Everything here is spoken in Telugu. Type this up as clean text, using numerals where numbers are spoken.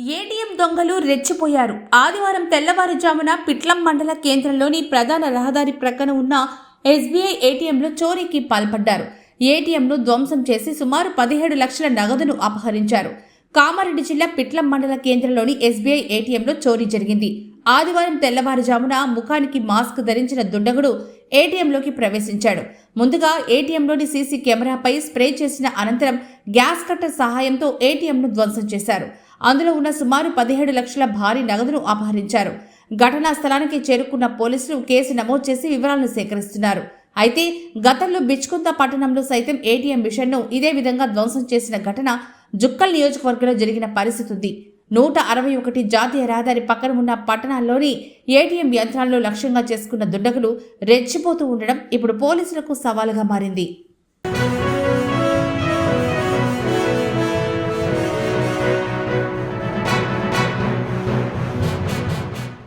ఏటీఎం దొంగలు రెచ్చిపోయారు. ఆదివారం తెల్లవారుజామున పిట్లం మండల కేంద్రంలోని ప్రధాన రహదారి ప్రక్కన ఉన్న ఎస్బీఐ ఏటీఎంలో చోరీకి పాల్పడ్డారు. ఏటీఎంను ధ్వంసం చేసి సుమారు 17 లక్షల నగదును అపహరించారు. కామారెడ్డి జిల్లా పిట్లం మండల కేంద్రంలోని ఎస్బీఐ ఏటీఎంలో చోరీ జరిగింది. ఆదివారం తెల్లవారుజామున ముఖానికి మాస్క్ ధరించిన దుండగుడు ఏటీఎంలోకి ప్రవేశించాడు. ముందుగా ఏటీఎంలోని సీసీ కెమెరాపై స్ప్రే చేసిన అనంతరం గ్యాస్ కట్టర్ సహాయంతో ఏటీఎంను ధ్వంసం చేశారు. అందులో ఉన్న సుమారు 17 లక్షల భారీ నగదును అపహరించారు. ఘటనా స్థలానికి చేరుకున్న పోలీసులు కేసు నమోదు చేసి వివరాలను సేకరిస్తున్నారు. అయితే గతంలో బిచ్కుంద పట్టణంలో సైతం ఏటీఎం మిషన్ను ఇదే విధంగా ధ్వంసం చేసిన ఘటన జుక్కల్ నియోజకవర్గంలో జరిగిన పరిస్థితి ఉంది. 161 జాతీయ రహదారి పక్కన ఉన్న పట్టణాల్లోని ఏటీఎం యంత్రాలను లక్ష్యంగా చేసుకున్న దుండగులు రెచ్చిపోతూ ఉండడం ఇప్పుడు పోలీసులకు సవాలుగా మారింది.